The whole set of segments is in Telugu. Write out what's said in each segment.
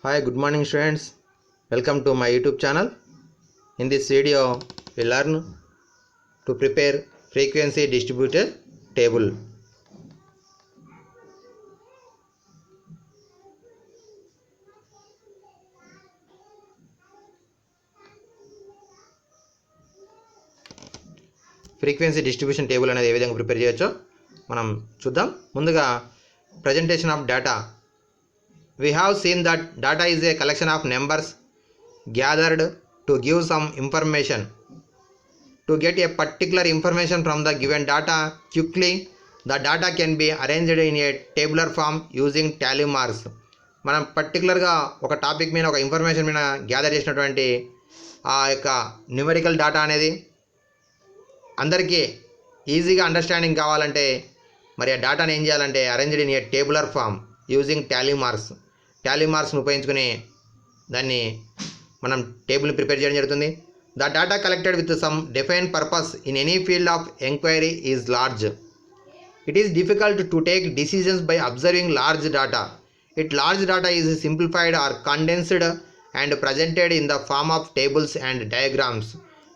Hi, good morning students. Welcome to my YouTube channel. In this video, we learn to prepare frequency distributed table. Frequency distribution table అనేది ఏ విధంగా ప్రిపేర్ చేయొచ్చో మనం చూద్దాం. ముందుగా presentation of data. We have seen that data is a collection of numbers gathered to give some information. To get a particular information from the given data quickly, the data can be arranged in a tabular form using tally marks. మనం పర్టికులర్గా ఒక టాపిక్ మీద ఒక ఇన్ఫర్మేషన్ మీద గ్యాదర్ చేసినటువంటి ఆ యొక్క న్యూమరికల్ డేటా అనేది అందరికీ ఈజీగా అండర్స్టాండింగ్ కావాలంటే మరి ఆ డేటాని ఏం చేయాలంటే arranged in a tabular form using tally మార్క్స్ని ఉపయోగించుకుని దాన్ని మనం టేబుల్ని ప్రిపేర్ చేయడం జరుగుతుంది. The data collected with some defined purpose in any field of enquiry is large. It is difficult to take decisions by observing large data. Large data is simplified or condensed and presented in the form of tables and diagrams.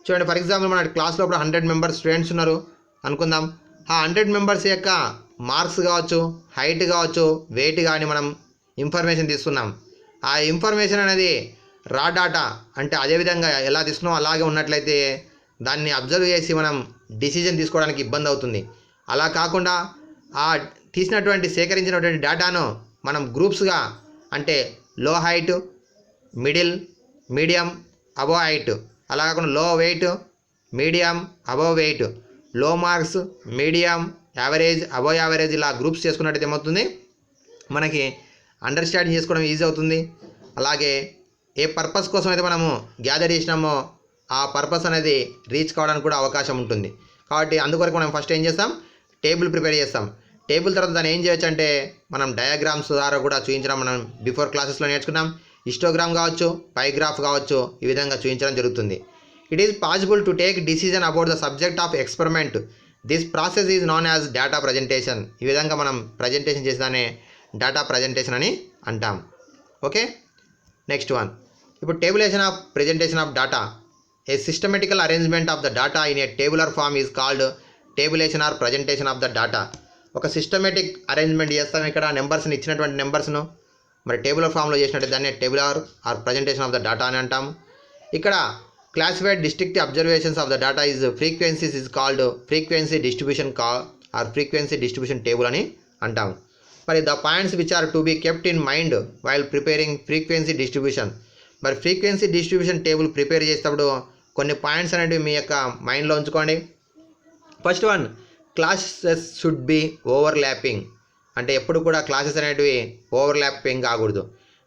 చూడండి, ఫర్ ఎగ్జాంపుల్ మన క్లాస్లో 100 మెంబర్స్ స్టూడెంట్స్ ఉన్నారు అనుకుందాం. ఆ 100 మెంబర్స్ యొక్క మార్క్స్ కావచ్చు, హైట్ కావచ్చు, వెయిట్ కానీ మనం ఇన్ఫర్మేషన్ తీసుకున్నాం. ఆ ఇన్ఫర్మేషన్ అనేది రా డేటా అంటే అదేవిధంగా ఎలా తీసుకున్నాం అలాగే ఉన్నట్లయితే దాన్ని అబ్జర్వ్ చేసి మనం డిసిజన్ తీసుకోవడానికి ఇబ్బంది అవుతుంది. అలా కాకుండా ఆ సేకరించినటువంటి డేటాను మనం గ్రూప్స్గా అంటే లో height, middle, medium, above height, అలా కాకుండా లో వెయిట్, మీడియం, అబవ్ వెయిట్, లో marks, medium, average, above average ఇలా గ్రూప్స్ చేసుకున్నట్టయితే ఏమవుతుంది మనకి అండర్స్టాండింగ్ చేసుకోవడం ఈజీ అవుతుంది. అలాగే ఏ పర్పస్ కోసం అయితే మనము గ్యాదర్ చేసినామో ఆ పర్పస్ అనేది రీచ్ కావడానికి కూడా అవకాశం ఉంటుంది. కాబట్టి అందుకొరకు మనం ఫస్ట్ ఏం చేస్తాం, టేబుల్ ప్రిపేర్ చేస్తాం. టేబుల్ తర్వాత దాన్ని ఏం చేయొచ్చు అంటే మనం డయాగ్రామ్స్ ద్వారా కూడా చూపించడం మనం బిఫోర్ క్లాసెస్లో నేర్చుకున్నాం. హిస్టోగ్రామ్ కావచ్చు, పైగ్రాఫ్ కావచ్చు, ఈ విధంగా చూపించడం జరుగుతుంది. It is possible to take decision about the subject of experiment. This process is known as data presentation. ఈ విధంగా మనం ప్రజెంటేషన్ చేసేదాన్ని డేటా ప్రజెంటేషన్ అని అంటాం. Okay, next one. ఇప్పుడు tabulation of presentation of data. A systematical arrangement of the data in a tabular form is called tabulation or presentation of the data. ఒక సిస్టమేటిక్ అరేంజ్మెంట్ చేస్తాం. ఇక్కడ నెంబర్స్ని ఇచ్చినటువంటి నెంబర్స్ను మరి టేబులర్ ఫామ్లో చేసినట్టు దాన్ని tabular or presentation of the data అని అంటాం. ఇక్కడ classified district observations of the data is frequencies is called frequency distribution or frequency distribution table అని అంటాం. మరి the points which are to be kept in mind while preparing frequency distribution. మరి ఫ్రీక్వెన్సీ డిస్ట్రిబ్యూషన్ టేబుల్ ప్రిపేర్ చేసేటప్పుడు కొన్ని పాయింట్స్ అనేవి మీ యొక్క మైండ్లో ఉంచుకోండి. First one, classes should be overlapping. అంటే ఎప్పుడు కూడా క్లాసెస్ అనేటివి ఓవర్లాపింగ్ కాకూడదు.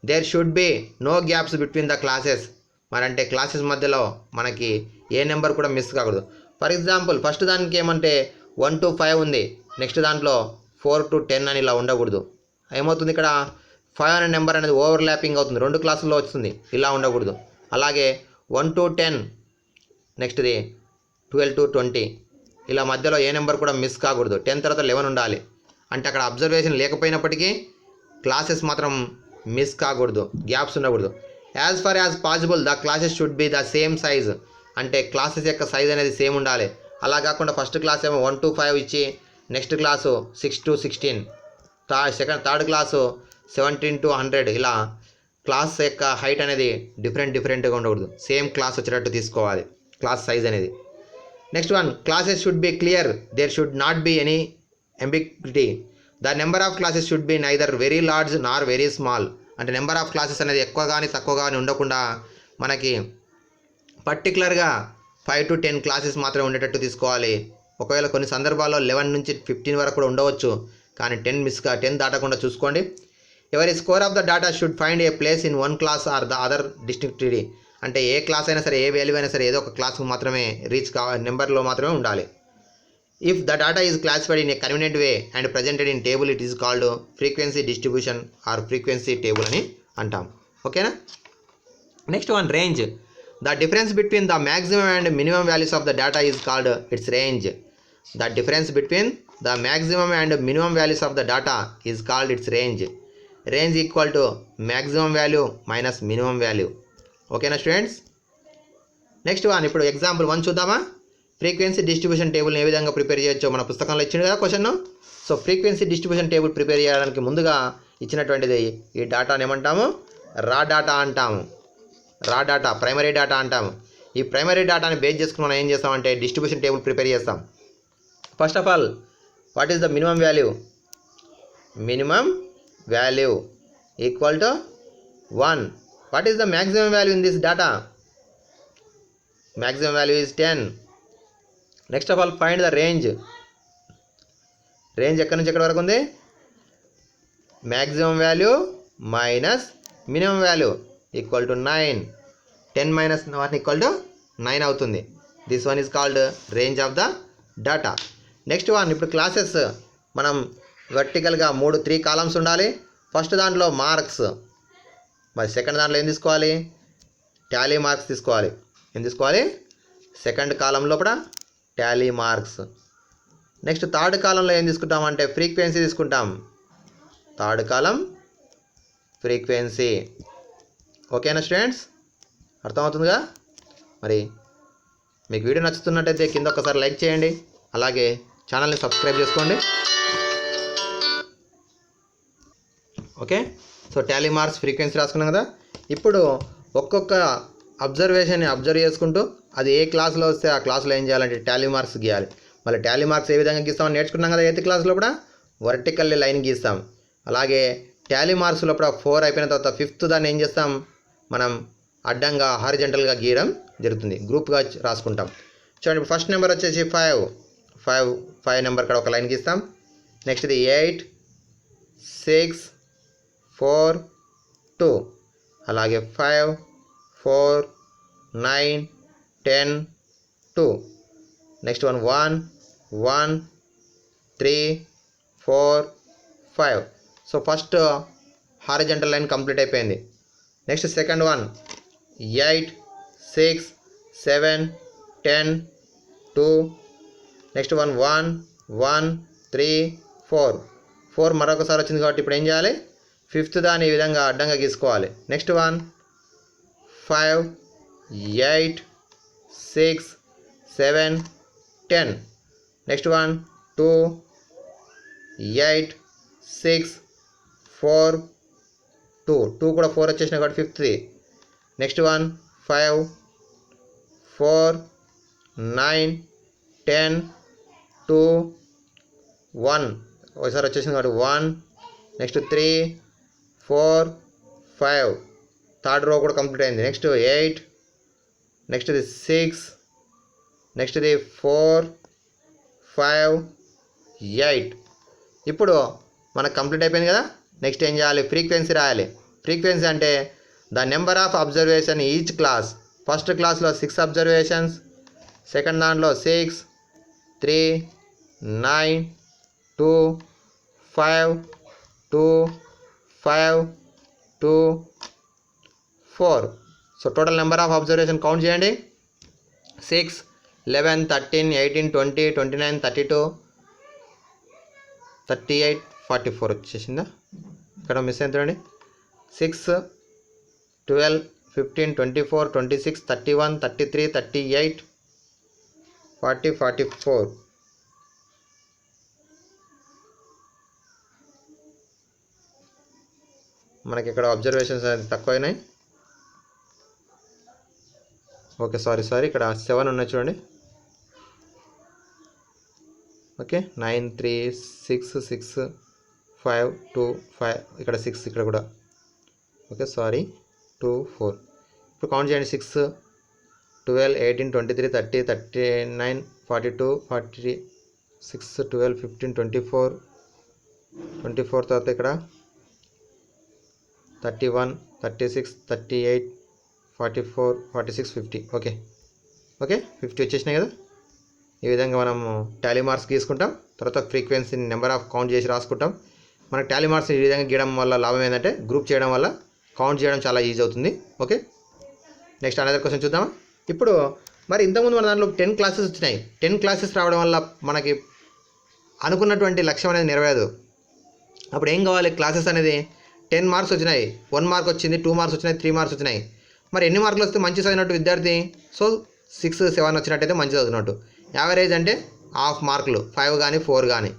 There should be no gaps between the classes. మరి అంటే క్లాసెస్ మధ్యలో మనకి ఏ నెంబర్ కూడా మిస్ కాకూడదు. ఫర్ ఎగ్జాంపుల్ ఫస్ట్ దానికి ఏమంటే 1 to 5 ఉంది, నెక్స్ట్ దాంట్లో 4 to 10 అని ఇలా ఉండకూడదు. ఏమవుతుంది, ఇక్కడ 5 అనే నెంబర్ అనేది ఓవర్లాపింగ్ అవుతుంది, 2 క్లాసుల్లో వస్తుంది, ఇలా ఉండకూడదు. అలాగే 1 to 10, నెక్స్ట్ది 12 to 20, ఇలా మధ్యలో ఏ నెంబర్ కూడా మిస్ కాకూడదు. 10 తర్వాత 11 ఉండాలి. అంటే అక్కడ అబ్జర్వేషన్ లేకపోయినప్పటికీ క్లాసెస్ మాత్రం మిస్ కాకూడదు, గ్యాప్స్ ఉండకూడదు. As for as possible the classes should be the same size. అంటే క్లాసెస్ యొక్క సైజ్ అనేది సేమ్ ఉండాలి. అలా కాకుండా ఫస్ట్ క్లాస్ ఏమో 1 to 5 ఇచ్చి next class 6 to 16, third class 17 to 100 ఇలా క్లాస్ యొక్క హైట్ అనేది డిఫరెంట్గా ఉండకూడదు. సేమ్ క్లాస్ వచ్చేటట్టు తీసుకోవాలి క్లాస్ సైజ్ అనేది. Next one, classes should be clear. There should not be any ambiguity. The number of classes should be neither very large nor very small. అంటే నెంబర్ ఆఫ్ క్లాసెస్ అనేది ఎక్కువ కానీ తక్కువ కానీ ఉండకుండా మనకి పర్టికులర్గా 5 to 10 క్లాసెస్ మాత్రమే ఉండేటట్టు తీసుకోవాలి. ఒకవేళ కొన్ని సందర్భాల్లో 11 నుంచి 15 వరకు కూడా ఉండవచ్చు, కానీ 10 దాటకుండా చూసుకోండి. ఎవరి score of the data should find a place in one class or the other distinctivity. అంటే ఏ క్లాస్ అయినా సరే, ఏ వాల్యూ అయినా సరే ఏదో ఒక క్లాస్కు మాత్రమే నెంబర్లో మాత్రమే ఉండాలి. If the data is classified in a convenient way and presented in table it is called frequency distribution or frequency table అని అంటాం. ఓకేనా, next one, range. The difference between the maximum and minimum values of the data is called its range. The difference between the maximum and minimum values of the data is called its range. Range equal to maximum value minus minimum value. ఓకేనా స్టూడెంట్స్? నెక్స్ట్ వన్, ఇప్పుడు ఎగ్జాంపుల్ 1 చూద్దామా? ఫ్రీక్వెన్సీ డిస్ట్రిబ్యూషన్ టేబుల్ని ఏ విధంగా ప్రిపేర్ చేయొచ్చో మన పుస్తకంలో ఇచ్చింది కదా question. So frequency distribution table prepare చేయడానికి ముందుగా ఇచ్చినటువంటిది ఈ డేటాను ఏమంటాము? రా డేటా అంటాము. రా డేటా, ప్రైమరీ డేటా అంటాము. ఈ ప్రైమరీ డేటాని బేస్ చేసుకుని మనం ఏం చేస్తామంటే డిస్ట్రిబ్యూషన్ టేబుల్ ప్రిపేర్ చేస్తాం. First of all, what is the minimum value? Minimum value equal to 1. What is the maximum value in this data? Maximum value is 10. Next of all, find the range. Range ఎక్కడి నుంచి ఎక్కడి వరకు ఉంది? Maximum value minus minimum value equal to 9. 10 minus 1 equal to 9 అవుతుంది. This one is called range of the data. Next one, ఇప్పుడు క్లాసెస్ మనం వర్టికల్గా 3 కాలమ్స్ ఉండాలి. ఫస్ట్ దాంట్లో మార్క్స్, మరి సెకండ్ దాంట్లో ఏం తీసుకోవాలి? టాలీ మార్క్స్ తీసుకోవాలి. ఏం తీసుకోవాలి? సెకండ్ కాలం లోపల టాలీ మార్క్స్. నెక్స్ట్ థర్డ్ కాలంలో ఏం తీసుకుంటామంటే ఫ్రీక్వెన్సీ తీసుకుంటాం. థర్డ్ కాలం ఫ్రీక్వెన్సీ. ఓకేనా స్టూడెంట్స్? అర్థమవుతుందిగా? మరి మీకు వీడియో నచ్చుతున్నట్టయితే కింద ఒకసారి లైక్ చేయండి, అలాగే ఛానల్ని సబ్స్క్రైబ్ చేసుకోండి. Okay, so Tally marks, frequency రాసుకున్నాం కదా. ఇప్పుడు ఒక్కొక్క అబ్జర్వేషన్ని అబ్జర్వ్ చేసుకుంటూ అది ఏ క్లాస్లో వస్తే ఆ క్లాస్లో ఏం చేయాలంటే టాలీ మార్క్స్ గీయాలి. మళ్ళీ టాలీ మార్క్స్ ఏ విధంగా గీస్తామని నేర్చుకున్నాం కదా 8th క్లాస్లో కూడా. వర్టికల్లీ లైన్ గీస్తాం. అలాగే టాలీ మార్క్స్లో కూడా 4 అయిపోయిన తర్వాత 5th దాన్ని ఏం చేస్తాం? మనం అడ్డంగా హారిజంటల్గా గీయడం జరుగుతుంది. గ్రూప్గా రాసుకుంటాం. చూడండి, ఫస్ట్ నెంబర్ వచ్చేసి 5 నెంబర్ ఇక్కడ ఒక లైన్ గీస్తాం. నెక్స్ట్ ఇది 8, 6, 4, 2, అలాగే 5, 4, 9, 10, 2. Next 1, 1, 3, 4, 5. So first horizontal line complete అయిపోయింది. Next second one 8, 6, 7, 10, 2. నెక్స్ట్ 1, 1, 3, 4 మరొకసారి వచ్చింది కాబట్టి ఇప్పుడు ఏం చేయాలి? 5th దాన్ని ఈ విధంగా అడ్డంగా గీసుకోవాలి. నెక్స్ట్ 1, 5, 8, 6, 7, 10. నెక్స్ట్ 1, 2, 8, 6, 4, 2 కూడా 4 వచ్చేసినాయి కాబట్టి 5th. నెక్స్ట్ 1, 5, 4, 9, 10, 2, 1 ఒకసారి వచ్చేసింది కాబట్టి 1. నెక్స్ట్ 3, 4, 5 థర్డ్ రో కూడా కంప్లీట్ అయింది. నెక్స్ట్ 8, నెక్స్ట్ ఇది 6, నెక్స్ట్ ఇది 4, 5, 8. ఇప్పుడు మనకు కంప్లీట్ అయిపోయింది కదా. నెక్స్ట్ ఏం చేయాలి? ఫ్రీక్వెన్సీ రాయాలి. ఫ్రీక్వెన్సీ అంటే the number of observation each class. First క్లాస్లో 6 అబ్జర్వేషన్స్, సెకండ్ దాంట్లో 6, 3, 9, 2, 5, 2, 5, 2, 4. So total number of observation count చేయండి. 6, 11, 13, 18, 20, 29, 32, 38, 44 వచ్చేసిందా? ఇక్కడ మిస్ అయింది చూడండి. 6, 12, 15, 24, 26, 31, 33, 38, 40, 44. మనకి ఇక్కడ అబ్జర్వేషన్స్ అనేది తక్కువైనాయి. ఓకే, సారీ ఇక్కడ 7 ఉన్నాయి చూడండి. ఓకే, 9, 3, 6, 6, 5, 2, 5 ఇక్కడ 6 ఇక్కడ కూడా. ఓకే, 2, 4. ఇప్పుడు కౌంట్ చేయండి. 6, 12, 18, 23, 30, 39, 42, 40, 6, 12, 15, 24 తర్వాత ఇక్కడ 31, 36, 38, 44, 46, 50. ఓకే 50 వచ్చేసినాయి కదా. ఈ విధంగా మనం టాలీ మార్క్స్ గీసుకుంటాం. తర్వాత ఫ్రీక్వెన్సీని నెంబర్ ఆఫ్ కౌంట్ చేసి రాసుకుంటాం. మనకు టాలీ మార్క్స్ ఈ విధంగా గీయడం వల్ల లాభం ఏంటంటే గ్రూప్ చేయడం వల్ల కౌంట్ చేయడం చాలా ఈజీ అవుతుంది. ఓకే, నెక్స్ట్ అనదర్ క్వశ్చన్ చూద్దామా. ఇప్పుడు మరి ఇంతకుముందు మన దాంట్లో 10 క్లాసెస్ వచ్చినాయి. 10 క్లాసెస్ రావడం వల్ల మనకి అనుకున్నటువంటి లక్ష్యం అనేది నెరవేరదు. అప్పుడు ఏం కావాలి? క్లాసెస్ అనేది 10 మార్క్స్ వచ్చినాయి, 1 మార్క్ వచ్చింది, 2 మార్క్స్ వచ్చినాయి, 3 మార్క్స్ వచ్చినాయి. మరి ఎన్ని మార్కులు వస్తే మంచి చదివినట్టు విద్యార్థి? సో 6, 7 వచ్చినట్టయితే మంచి చదివినట్టు. యావరేజ్ అంటే హాఫ్ మార్కులు, 5 కానీ 4 కానీ.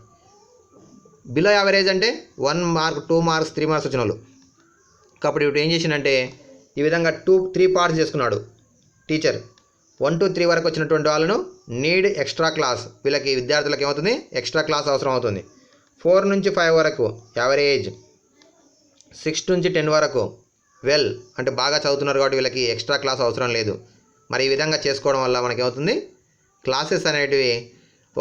బిలో యావరేజ్ అంటే 1 మార్క్, 2 మార్క్స్, 3 మార్క్స్ వచ్చిన వాళ్ళు. కాబట్టి ఇప్పుడు ఏం చేసిందంటే ఈ విధంగా 3 పార్ట్స్ చేసుకున్నాడు టీచర్. 1 to 3 వరకు వచ్చినటువంటి వాళ్ళను నీడ్ ఎక్స్ట్రా క్లాస్, వీళ్ళకి విద్యార్థులకు ఏమవుతుంది? ఎక్స్ట్రా క్లాస్ అవసరం అవుతుంది. 4 నుంచి 5 వరకు యావరేజ్, 6 నుంచి 10 వరకు వెల్ అంటే బాగా చదువుతున్నారు కాబట్టి వీళ్ళకి ఎక్స్ట్రా క్లాస్ అవసరం లేదు. మరి ఈ విధంగా చేసుకోవడం వల్ల మనకేమవుతుంది? క్లాసెస్ అనేటివి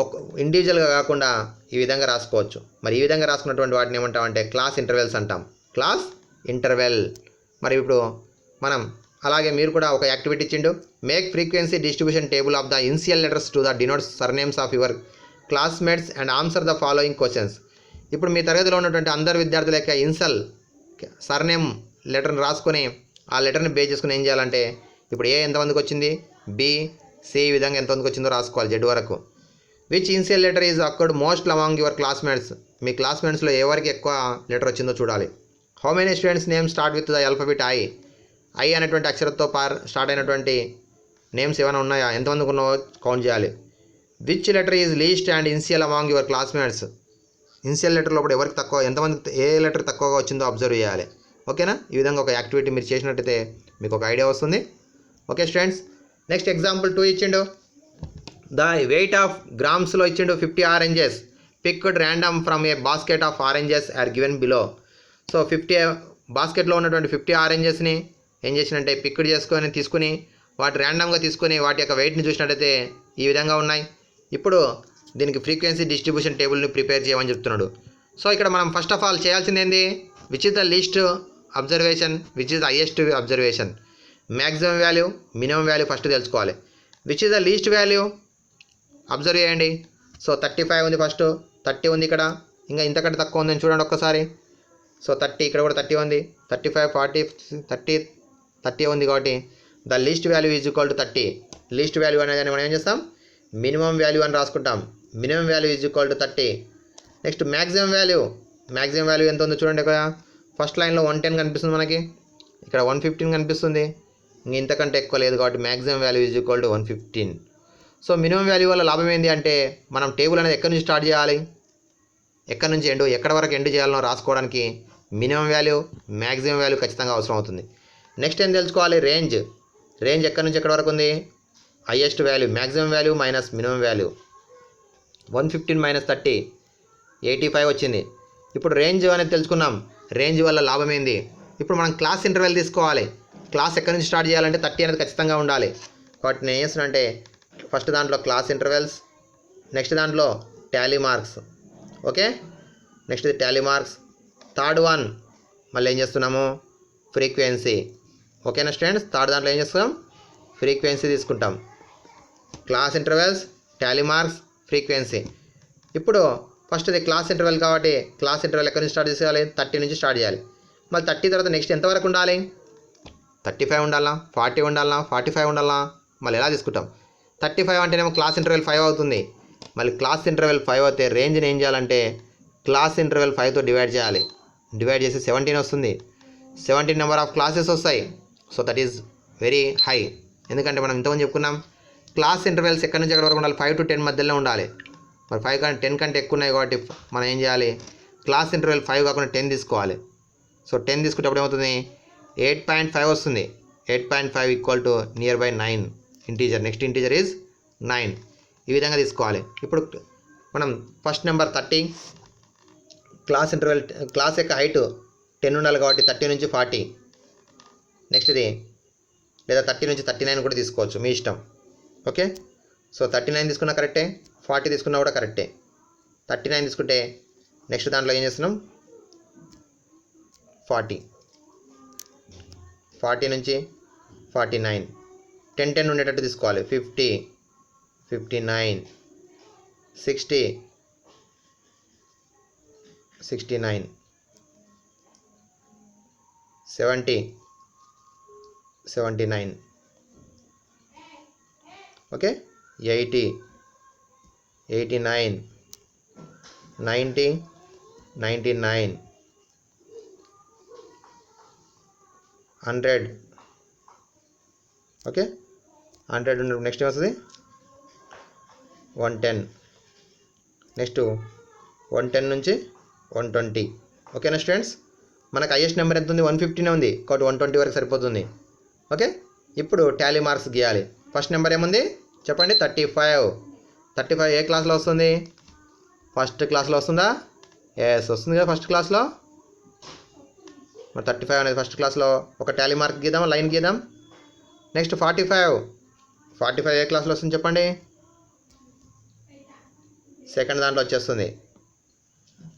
ఒక ఇండివిజువల్గా కాకుండా ఈ విధంగా రాసుకోవచ్చు. మరి ఈ విధంగా రాసుకున్నటువంటి వాటిని ఏమంటామంటే క్లాస్ ఇంటర్వెల్స్ అంటాం. Class interval. మరి ఇప్పుడు మనం అలాగే మీరు కూడా ఒక యాక్టివిటీ ఇచ్చిండు. Make frequency distribution table of the initial letters to the denotes surnames of your classmates and answer the following questions. ఇప్పుడు మీ తరగతిలో ఉన్నటువంటి అందరు విద్యార్థుల యొక్క ఇన్సల్ సర్నేమ్ లెటర్ని రాసుకొని ఆ లెటర్ని బేస్ చేసుకుని ఏం చేయాలంటే ఇప్పుడు ఏ ఎంతమందికి వచ్చింది, బి, సి ఈ విధంగా ఎంతమందికి వచ్చిందో రాసుకోవాలి జెడ్ వరకు. Which initial letter is occurred most among your classmates, మీ క్లాస్మేట్స్లో ఎవరికి ఎక్కువ లెటర్ వచ్చిందో చూడాలి. How many students name start with the alphabet I, I అనేటువంటి అక్షరంతో స్టార్ట్ అయినటువంటి నేమ్స్ ఏమైనా ఉన్నాయా, ఎంతమందికి ఉన్నావో కౌంట్ చేయాలి. Which letter is least and initial among your classmates, initial లెటర్లో కూడా ఎవరికి తక్కువ, ఎంతమంది ఏ లెటర్ తక్కువగా వచ్చిందో అబ్జర్వ్ చేయాలి. ఓకేనా? ఈ విధంగా ఒక యాక్టివిటీ మీరు చేసినట్టయితే మీకు ఒక ఐడియా వస్తుంది. ఓకే స్టూడెంట్స్, నెక్స్ట్ ఎగ్జాంపుల్ 2 ఇచ్చిండు. ద వెయిట్ ఆఫ్ గ్రామ్స్లో ఇచ్చిండు 50 oranges picked random from a basket of oranges are given below. So 50 బాస్కెట్లో ఉన్నటువంటి 50 ఆరెంజెస్ని ఏం చేసినంటే పిక్డ్ చేసుకొని తీసుకుని వాటి ర్యాండమ్గా తీసుకొని వాటి యొక్క వెయిట్ని చూసినట్టయితే ఈ విధంగా ఉన్నాయి. ఇప్పుడు దీనికి ఫ్రీక్వెన్సీ డిస్ట్రిబ్యూషన్ టేబుల్ని ప్రిపేర్ చేయమని చెప్తున్నాడు. సో ఇక్కడ మనం ఫస్ట్ ఆఫ్ ఆల్ చేయాల్సింది ఏంది? Which is the least observation, which is the highest observation. Maximum value, minimum value first తెలుసుకోవాలి. Which is the least value observe చేయండి. సో 35 ఉంది, ఫస్ట్ 30 ఉంది ఇక్కడ, ఇంకా ఇంతకంటే తక్కువ ఉందని చూడండి ఒక్కసారి. సో 30, ఇక్కడ కూడా 30 ఉంది, 35, 40, 30 ఉంది కాబట్టి the least value is equal to 30. Least value అనేది మనం ఏం చేస్తాం? మినిమం వాల్యూ అని రాసుకుంటాం. Minimum value is equal to 30. Next maximum value, maximum value ఎంత ఉందో చూడండి. ఇక్కడ ఫస్ట్ లైన్లో 110 కనిపిస్తుంది మనకి, ఇక్కడ 115 కనిపిస్తుంది, ఇంతకంటే ఎక్కువ లేదు కాబట్టి maximum value is equal to 115. So minimum value వల్ల లాభం ఏంటి అంటే మనం టేబుల్ అనేది ఎక్కడి నుంచి స్టార్ట్ చేయాలి, ఎక్కడి నుంచి ఎండ్, ఎక్కడ వరకు ఎండ్ చేయాలనో రాసుకోవడానికి మినిమం వాల్యూ, మ్యాక్సిమం వాల్యూ ఖచ్చితంగా అవసరం అవుతుంది. నెక్స్ట్ ఏం తెలుసుకోవాలి? రేంజ్. రేంజ్ ఎక్కడి నుంచి ఎక్కడి వరకు ఉంది? Highest value, maximum value minus minimum value. 115 minus 30, 85 వచ్చింది. ఇప్పుడు రేంజ్ అనేది తెలుసుకున్నాం. రేంజ్ వల్ల లాభం ఏంది? ఇప్పుడు మనం క్లాస్ ఇంటర్వెల్ తీసుకోవాలి. క్లాస్ ఎక్కడి నుంచి స్టార్ట్ చేయాలంటే 30 అనేది ఖచ్చితంగా ఉండాలి. కాబట్టి నేను ఏం చేస్తున్నానంటే ఫస్ట్ దాంట్లో క్లాస్ ఇంటర్వెల్స్, నెక్స్ట్ దాంట్లో Tally marks. Okay, next Tally marks. Third one మళ్ళీ ఏం చేస్తున్నాము? ఫ్రీక్వెన్సీ. ఓకేనా స్టూడెంట్స్? థర్డ్ దాంట్లో ఏం చేస్తాం? ఫ్రీక్వెన్సీ తీసుకుంటాం. Class intervals, Tally marks, frequency. ఇప్పుడు ఫస్ట్ ఇది క్లాస్ ఇంటర్వెల్ కాబట్టి క్లాస్ ఇంటర్వెల్ ఎక్కడి నుంచి స్టార్ట్ చేయాలి? 30 నుంచి స్టార్ట్ చేయాలి. మళ్ళీ 30 తర్వాత నెక్స్ట్ ఎంతవరకు ఉండాలి? 35 ఉండాలా, 40 ఉండాలా, 45 ఉండాలా? మళ్ళీ ఎలా తీసుకుంటాం? 35 అంటేనేమో క్లాస్ ఇంటర్వెల్ 5 అవుతుంది. మళ్ళీ క్లాస్ ఇంటర్వెల్ 5 అయితే రేంజ్ని ఏం చేయాలంటే క్లాస్ ఇంటర్వెల్ 5తో డివైడ్ చేయాలి. డివైడ్ చేసి 17 వస్తుంది. 17 నెంబర్ ఆఫ్ క్లాసెస్ వస్తాయి. So that is very high. ఎందుకంటే మనం ఇంతకుముందు చెప్పుకున్నాం క్లాస్ ఇంటర్వెల్స్ ఎక్కడి నుంచి ఎక్కడి వరకు ఉండాలి? 5 to 10 మధ్యలో ఉండాలి. మరి 5 కంటే 10 కంటే ఎక్కువ ఉన్నాయి కాబట్టి మనం ఏం చేయాలి? క్లాస్ ఇంటర్వెల్ 5 కాకుండా 10 తీసుకోవాలి. సో 10 తీసుకుంటప్పుడు ఏమవుతుంది? 8.5 వస్తుంది. 8.5 equal to near by 9 integer. Next integer is 9. ఈ విధంగా తీసుకోవాలి. ఇప్పుడు మనం first number 30, class interval, class యొక్క హైట్ 10 ఉండాలి కాబట్టి 30 నుంచి 40. నెక్స్ట్ ఇది లేదా 30 నుంచి 39 కూడా తీసుకోవచ్చు, మీ ఇష్టం. ఓకే, సో 39 తీసుకున్నా కరెక్టే, 40 తీసుకున్నా కూడా కరెక్టే. 39 తీసుకుంటే నెక్స్ట్ దాంట్లో ఏం చేస్తున్నాం? 40 నుంచి 49, 10 ఉండేటట్టు తీసుకోవాలి. 50, 59, 60, 69, 70, 79. ఓకే, 80, 89, 90, 99, 100 ఓకే 100 ఉన్నప్పుడు నెక్స్ట్ ఏమొస్తుంది 110 నెక్స్ట్ 110 నుంచి 120 ఓకేనా స్టూడెంట్స్ మనకు హైయెస్ట్ నెంబర్ ఎంత ఉంది 115 ఉంది కాబట్టి 120 వరకు సరిపోతుంది ఓకే ఇప్పుడు టాలీ మార్క్స్ గీయాలి ఫస్ట్ నెంబర్ ఏముంది చెప్పండి 35 ఏ క్లాస్లో వస్తుంది ఫస్ట్ క్లాస్లో వస్తుందా ఎస్ వస్తుంది కదా ఫస్ట్ క్లాస్లో మరి 35 అనేది ఫస్ట్ క్లాస్లో ఒక టాలీ మార్క్ గీద్దాం లైన్ గీద్దాం నెక్స్ట్ 45 ఏ క్లాస్లో వస్తుంది చెప్పండి సెకండ్ దాంట్లో వచ్చేస్తుంది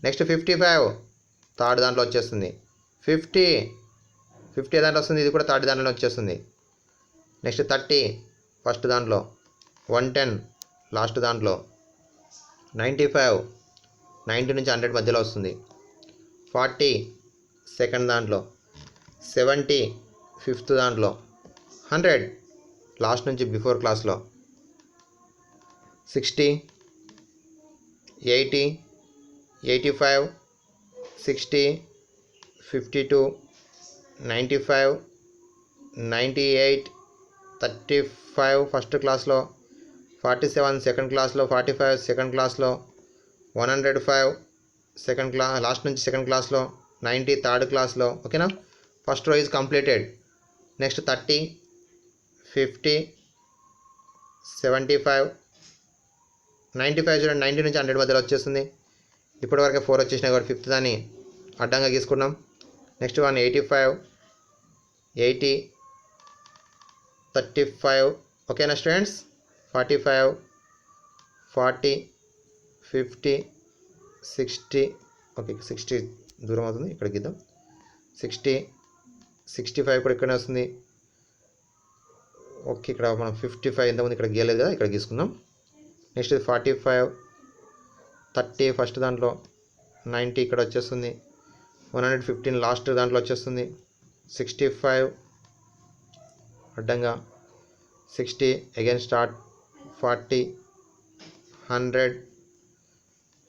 నెక్స్ట్ 55 థర్డ్ దాంట్లో వచ్చేస్తుంది 50 దాంట్లో వస్తుంది ఇది కూడా థర్డ్ దాంట్లో వచ్చేస్తుంది నెక్స్ట్ 30 ఫస్ట్ దాంట్లో 110 లాస్ట్ దాంట్లో 95 90 నుంచి 100 మధ్యలో వస్తుంది 40 సెకండ్ దాంట్లో 70 ఫిఫ్త్ దాంట్లో 100 లాస్ట్ నుంచి బిఫోర్ క్లాస్లో 60 80 85 60 52 95 98 35 ఫస్ట్ క్లాస్లో 47 సెకండ్ క్లాస్లో 45 సెకండ్ క్లాస్లో 105 లాస్ట్ నుంచి సెకండ్ క్లాస్లో 90 థర్డ్ క్లాస్లో ఓకేనా first row is completed next 30 50 75 95 చూడండి 90 నుంచి 100 మధ్యలో వచ్చేస్తుంది ఇప్పటివరకు 4 వచ్చేసినాయి కాబట్టి ఫిఫ్త్ దాన్ని అడ్డంగా గీసుకున్నాం నెక్స్ట్ 185 80 35 ఓకేనా స్టూడెంట్స్ 45 40 50 60 ఓకే 60 దూరం అవుతుంది ఇక్కడ గీద్దాం 60 65 కూడా ఇక్కడనే వస్తుంది ఓకే ఇక్కడ మనం 55 ఇంతకుముందు ఇక్కడ గీయలేదు కదా ఇక్కడ గీసుకుందాం నెక్స్ట్ 45 30 ఫస్ట్ దాంట్లో 90 ఇక్కడ వచ్చేస్తుంది 115 లాస్ట్ దాంట్లో వచ్చేస్తుంది 65 అడ్డంగా 60 అగైన్ స్టార్ట్ 40 100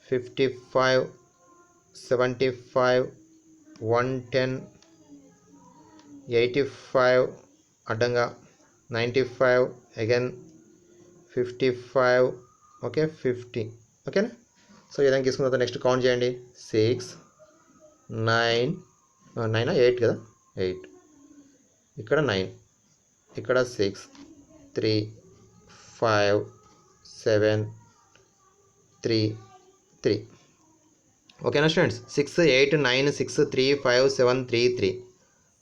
55 75 110 85 అడ్డంగా 95 అగైన్ 55 ఓకే 50 ఓకేనా సో ఈ విధంగా తీసుకున్న తర్వాత నెక్స్ట్ కౌంట్ చేయండి 6 9 8 కదా 8 ఇక్కడ 9 ఇక్కడ 6 3 5 7 3 3 ఓకేనా స్టూడెంట్స్ 6 8 9 6 3 5 7 3 3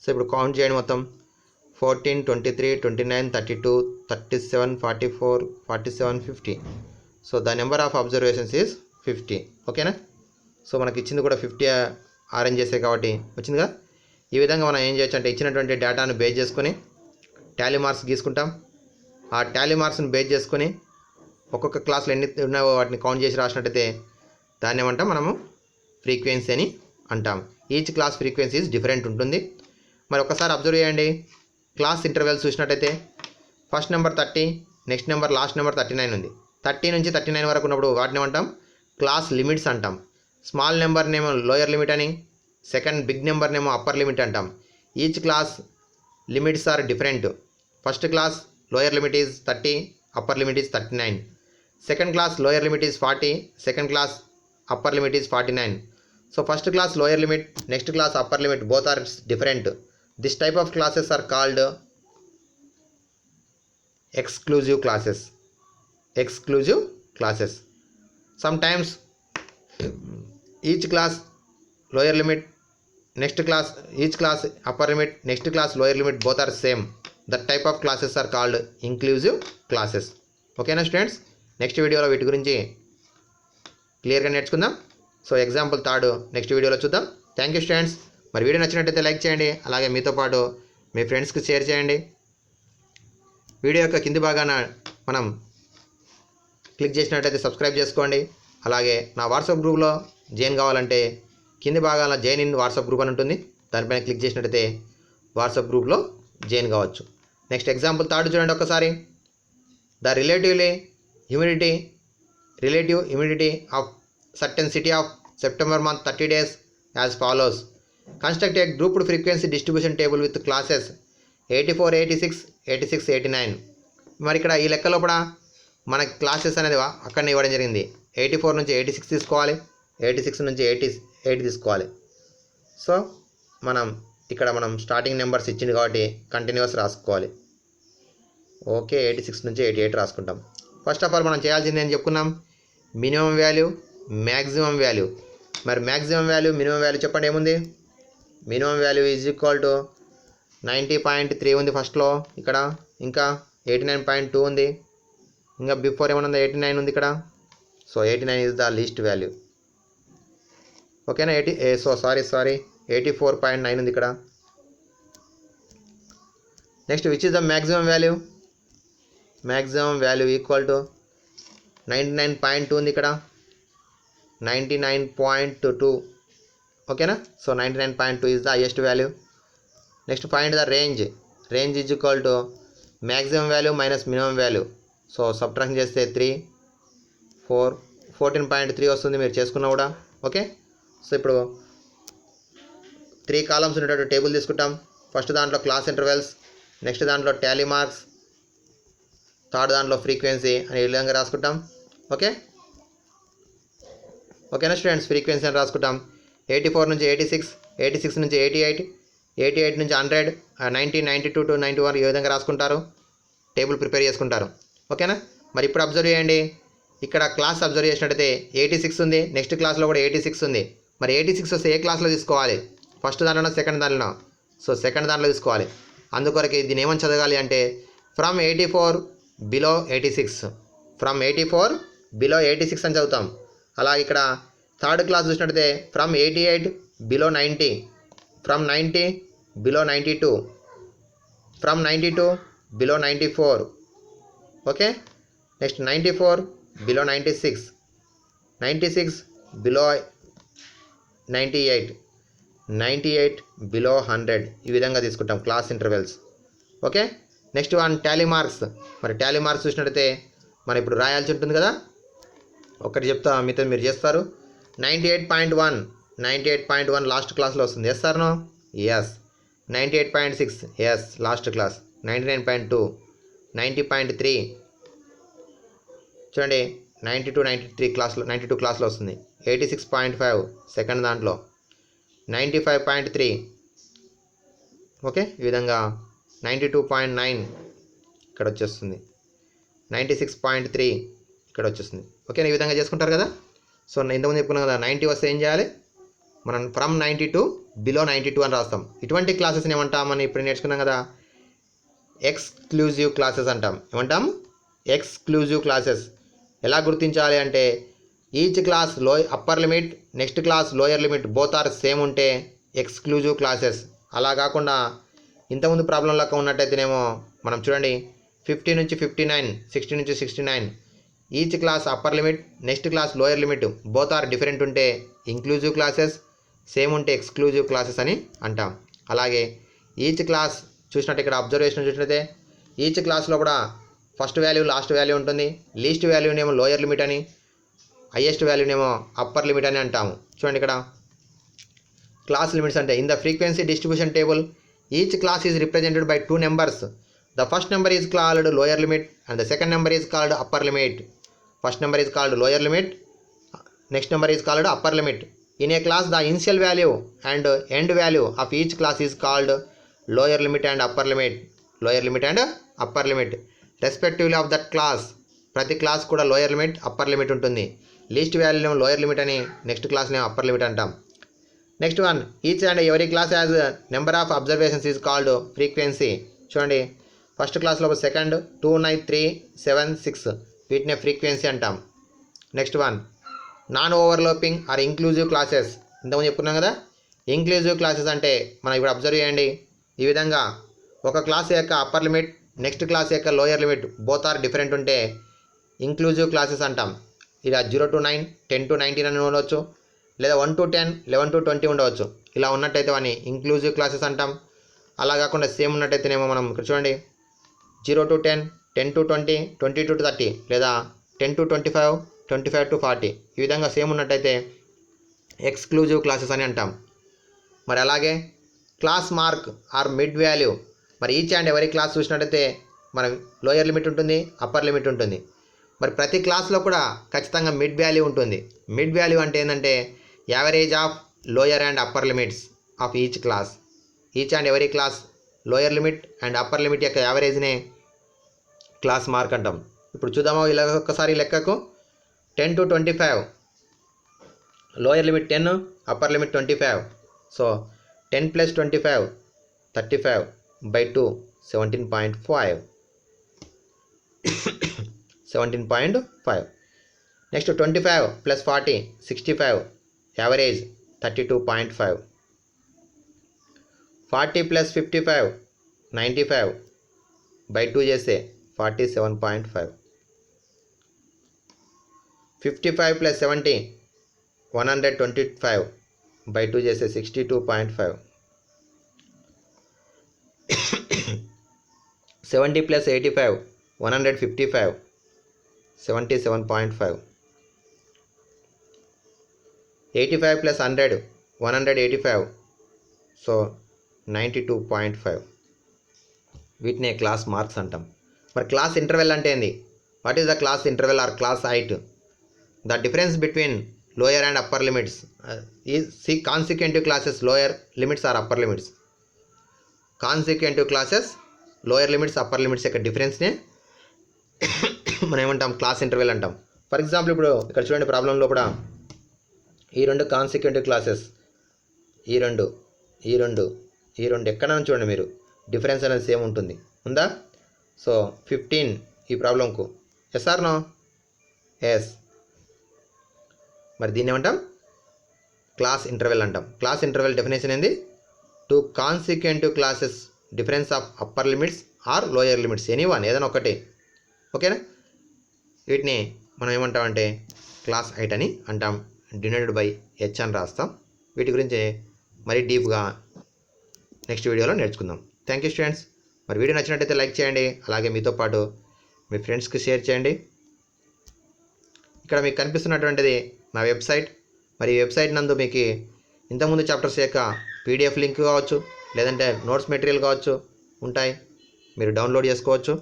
సో ఇప్పుడు కౌంట్ చేయండి మొత్తం 14 23 29 32 37 44 47 50 so the number of observations is 50 ఓకేనా సో మనకి ఇచ్చింది కూడా 50 అరేంజ్ చేసే కాబట్టి వచ్చిందిగా ఈ విధంగా మనం ఏం చేయొచ్చు అంటే ఇచ్చినటువంటి డేటాను బేస్ చేసుకొని టాలీ మార్క్స్ గీసుకుంటాం ఆ టాలీ మార్క్స్ని బేస్ చేసుకొని ఒక్కొక్క క్లాస్లో ఎన్ని ఉన్నాయో వాటిని కౌంట్ చేసి రాసినట్టయితే దాన్ని ఏమంటాం మనము ఫ్రీక్వెన్సీ అని అంటాం ఈచ్ క్లాస్ ఫ్రీక్వెన్సీ డిఫరెంట్ ఉంటుంది మరి ఒకసారి అబ్జర్వ్ చేయండి క్లాస్ ఇంటర్వెల్స్ చూసినట్టయితే first number 30 next number last number 39 ఉంది 30 నుంచి 39 వరకు ఉన్నప్పుడు వాటిని ఏమంటాం క్లాస్ లిమిట్స్ అంటాం స్మాల్ నెంబర్నేమో లోయర్ లిమిట్ అని సెకండ్ బిగ్ నెంబర్నేమో అప్పర్ లిమిట్ అంటాం each class limits are different first class lower limit is 30 upper limit is 39 second class lower limit is 40 second class upper limit is 49 so first class lower limit next class upper limit both are different this type of classes are called exclusive classes sometimes each class lower limit next class each class upper limit next class lower limit both are same that type of classes are called inclusive classes ఓకేనా స్టూడెంట్స్ నెక్స్ట్ వీడియోలో వీటి గురించి క్లియర్గా నేర్చుకుందాం సో ఎగ్జాంపుల్ థర్డ్ నెక్స్ట్ వీడియోలో చూద్దాం థ్యాంక్ యూ స్టూడెంట్స్ మరి వీడియో నచ్చినట్టయితే లైక్ చేయండి అలాగే మీతో పాటు మీ ఫ్రెండ్స్కి షేర్ చేయండి వీడియో యొక్క కింది భాగాన మనం క్లిక్ చేసినట్టయితే సబ్స్క్రైబ్ చేసుకోండి అలాగే నా వాట్సాప్ గ్రూప్లో జాయిన్ కావాలంటే కింది భాగాన జాయిన్ ఇన్ వాట్సాప్ గ్రూప్ అని ఉంటుంది దానిపైన క్లిక్ చేసినట్టయితే వాట్సాప్ గ్రూప్లో జాయిన్ కావచ్చు నెక్స్ట్ ఎగ్జాంపుల్ థర్డ్ చూడండి ఒకసారి the relative humidity of certain city of September month 30 days as follows construct a grouped frequency distribution table with classes 84, 86, 86, 89. మరి ఇక్కడ ఈ లెక్క లోపల మనకి క్లాసెస్ అనేది అక్కడనే ఇవ్వడం జరిగింది. 84 నుంచి 86 తీసుకోవాలి, 86 నుంచి 88 తీసుకోవాలి. సో ఇక్కడ మనం స్టార్టింగ్ నెంబర్స్ ఇచ్చింది కాబట్టి కంటిన్యూస్ రాసుకోవాలి. ఓకే, 86 నుంచి 88 రాసుకుంటాం. ఫస్ట్ ఆఫ్ ఆల్ మనం చేయాల్సింది ఏం చెప్పుకున్నాం, మినిమం వాల్యూ, మ్యాక్సిమం వాల్యూ. మరి మ్యాక్సిమం వాల్యూ, మినిమం వాల్యూ చెప్పండి ఏముంది. Minimum value is equal to 90.3 ఉంది ఫస్ట్లో ఇక్కడ, ఇంకా 89.2 ఉంది, ఇంకా బిఫోర్ ఏమన్నా 89 ఉంది ఇక్కడ. So 89 is the least value. ఓకేనా, 84.9 ఉంది ఇక్కడ. Next which is the maximum value. Maximum value equal to 99.2 ఉంది ఇక్కడ, 99.2. ఓకేనా, so 99.2 is the highest value. Next find the range. Range is equal to maximum value minus minimum value. So subtraction చేస్తే 3, 4, 14.3 వస్తుంది మీరు చేసుకున్నా కూడా. ఓకే, సో ఇప్పుడు 3 కాలమ్స్ ఉండేటట్టు టేబుల్ తీసుకుంటాం. ఫస్ట్ దాంట్లో క్లాస్ ఇంటర్వెల్స్, నెక్స్ట్ దాంట్లో టాలీ మార్క్స్, థర్డ్ దాంట్లో ఫ్రీక్వెన్సీ అని ఈ విధంగా రాసుకుంటాం. ఓకేనా స్టూడెంట్స్, ఫ్రీక్వెన్సీ అని రాసుకుంటాం. 84 నుంచి 86, 86 నుంచి 88, 88 నుంచి 100, 90, 92 to 91 ఈ విధంగా రాసుకుంటారు, టేబుల్ ప్రిపేర్ చేసుకుంటారు. ఓకేనా, మరి ఇప్పుడు అబ్జర్వ్ చేయండి, ఇక్కడ క్లాస్ అబ్జర్వ్ చేసినట్టయితే 86 ఉంది, నెక్స్ట్ క్లాస్లో కూడా 86 ఉంది. మరి 86 వస్తే ఏ క్లాస్లో తీసుకోవాలి, ఫస్ట్ దాంట్లోనో సెకండ్ దాంట్లోనో. సో సెకండ్ దాంట్లో తీసుకోవాలి. అందుకొరకు దీన్ని ఏమని చదవాలి అంటే ఫ్రమ్ 84 బిలో 86, ఫ్రమ్ 84 బిలో 86 అని చదువుతాం. అలాగే ఇక్కడ థర్డ్ క్లాస్ చూసినట్టయితే from 88 below 90, from 90 below 92, from 92 below 94. Okay, next 94 below 96, 96 below 98, 98 below 100 ఈ విధంగా తీసుకుంటాం class intervals. Okay, next Tally marks. మరి టాలీ మార్క్స్ చూసినట్టయితే మనం ఇప్పుడు రాయాల్సి ఉంటుంది కదా, ఒకటి చెప్తా మీతో మీరు చేస్తారు. 98.1 లాస్ట్ క్లాస్లో వస్తుంది. Yes sir no? Yes. 98.6 yes last class. 99.2, 90.3 చూడండి, 92 క్లాస్లో వస్తుంది. 86.5 సెకండ్ దాంట్లో, 95.3 ఓకే, ఈ విధంగా 92.9 ఇక్కడ వచ్చేస్తుంది, 96.3 ఇక్కడ వచ్చేస్తుంది. ఓకే, ఈ విధంగా చేసుకుంటారు కదా. సో ఇంతకుముందు చెప్పుకున్నాం కదా, 90 వస్తే ఏం చేయాలి మనం, ఫ్రమ్ 92 బిలో 92 అని రాస్తాం. ఇటువంటి క్లాసెస్ని ఏమంటామని ఇప్పుడు నేర్చుకున్నాం కదా, ఎక్స్క్లూజివ్ క్లాసెస్ అంటాం. ఏమంటాం? Exclusive classes. ఎలా గుర్తించాలి అంటే each class upper limit, next class lower limit both are same ఉంటే ఎక్స్క్లూజివ్ క్లాసెస్. అలా కాకుండా ఇంతకుముందు ప్రాబ్లం లాగా ఉన్నట్టయితేనేమో మనం చూడండి 50 నుంచి 59, 60 నుంచి 69 each class upper limit, next class lower limit both are different ఉంటే ఇంక్లూజివ్ క్లాసెస్, సేమ్ ఉంటే ఎక్స్క్లూజివ్ క్లాసెస్ అని అంటాం. అలాగే ఈచ్ క్లాస్ చూసినట్టు ఇక్కడ అబ్జర్వేషన్ చూసినట్లయితే ఈచ్ క్లాస్లో కూడా ఫస్ట్ వాల్యూ లాస్ట్ వాల్యూ ఉంటుంది. లీస్ట్ వాల్యూనేమో లోయర్ లిమిట్ అని, హైయెస్ట్ వాల్యూనేమో అప్పర్ లిమిట్ అని అంటాము. చూడండి ఇక్కడ క్లాస్ లిమిట్స్ అంటే in the frequency distribution table each class is represented by 2 numbers. The first number is called lower limit and the second number is called upper limit. First number is called lower limit, next number is called upper limit. In a class the initial value and end value of each class is called lower limit and upper limit, lower limit and upper limit respectively of that class. ప్రతి క్లాస్ కూడా లోయర్ లిమిట్ అప్పర్ లిమిట్ ఉంటుంది. లీస్ట్ వాల్యూనేమో లోయర్ లిమిట్ అని, నెక్స్ట్ క్లాస్నేమో అప్పర్ లిమిట్ అంటాం. Next one each and every class as number of observations is called frequency. చూడండి ఫస్ట్ క్లాస్లో సెకండ్ 2, 9, 3, 7, 6 వీటినే ఫ్రీక్వెన్సీ అంటాం. Next one non overlapping are inclusive classes. ఇంతకుముందు చెప్పుకున్నాం కదా, ఇంక్లూజివ్ క్లాసెస్ అంటే మనం ఇప్పుడు అబ్జర్వ్ చేయండి, ఈ విధంగా ఒక క్లాస్ యొక్క అప్పర్ లిమిట్, నెక్స్ట్ క్లాస్ యొక్క lower limit both are different ఉంటే ఇంక్లూజివ్ క్లాసెస్ అంటాం. ఇలా 0 to 9, 10 to 19 అని ఉండవచ్చు, లేదా 1 to 10, 11 to 20 ఉండవచ్చు. ఇలా ఉన్నట్టయితే వాని ఇంక్లూజివ్ క్లాసెస్ అంటాం. అలా కాకుండా సేమ్ ఉన్నట్టయితేనేమో మనం ఇక్కడ చూడండి 0 to 10, 10 to 20, 20 to 30 లేదా 10 to 25, 25 to 40 ఈ విధంగా సేమ్ ఉన్నట్టయితే ఎక్స్క్లూజివ్ క్లాసెస్ అని అంటాం. మరి అలాగే class mark or mid value, మరి ఈచ్ అండ్ ఎవరీ క్లాస్ చూసినట్టయితే మనం లోయర్ లిమిట్ ఉంటుంది, అప్పర్ లిమిట్ ఉంటుంది. మరి ప్రతి క్లాస్లో కూడా ఖచ్చితంగా మిడ్ వాల్యూ ఉంటుంది. మిడ్ వాల్యూ అంటే ఏంటంటే average of lower and upper limits of each class. Each and every class lower limit and upper limit యొక్క యావరేజ్నే క్లాస్ మార్క్ అంటాం. ఇప్పుడు చూద్దామా ఇలా ఒక్కసారి లెక్కకు. 10 to 25, lower limit 10, upper limit 25. So 10 + 25 35/2 17.5. 17.5. Next 25 + 40 65, average 32.5. 40 + 55 95/2 చేస్తే 47.5. 55 + 70 125/2 చేస్తే 62.5. 70 + 85 155 77.5. 85 + 100 185, సో 92.5. వీటినే క్లాస్ మార్క్స్ అంటాం. మరి క్లాస్ ఇంటర్వెల్ అంటే ఏంది? What is the class interval or class height? The difference between lower and upper limits ఈ consecutive classes lower limits or upper limits. Consecutive classes lower limits upper limits యొక్క డిఫరెన్స్నే మనం ఏమంటాం? క్లాస్ ఇంటర్వెల్ అంటాం. ఫర్ ఎగ్జాంపుల్ ఇప్పుడు ఇక్కడ చూడండి ప్రాబ్లంలో కూడా ఈ రెండు కాన్సిక్యూటివ్ క్లాసెస్, ఈ రెండు ఎక్కడ చూడండి మీరు డిఫరెన్స్ అనేది సేమ్ ఉంటుంది, ఉందా? సో 15 ఈ ప్రాబ్లంకు. Yes or no? ఎస్. మరి దీన్ని ఏమంటాం? క్లాస్ ఇంటర్వెల్ అంటాం. క్లాస్ ఇంటర్వెల్ డెఫినేషన్ ఏంది? 2 consecutive classes difference of upper limits or lower limits, anyone ఏదైనా ఒకటి. ఓకేనా? వీటిని మనం ఏమంటామంటే క్లాస్ హైట్ అని అంటాం. డినోటెడ్ బై హెచ్ అని రాస్తాం. వీటి గురించి మరీ డీప్గా నెక్స్ట్ వీడియోలో నేర్చుకుందాం. Thank you students. మరి వీడియో నచ్చినట్టయితే లైక్ చేయండి, అలాగే మీతో పాటు మీ ఫ్రెండ్స్కి షేర్ చేయండి. ఇక్కడ మీకు కనిపిస్తున్నటువంటిది నా వెబ్సైట్. మరి ఈ వెబ్సైట్ నందు మీకు ఇంతకుముందు చాప్టర్స్ యొక్క పీడిఎఫ్ లింక్ కావచ్చు, లేదంటే నోట్స్ మెటీరియల్ కావచ్చు ఉంటాయి, మీరు డౌన్లోడ్ చేసుకోవచ్చు.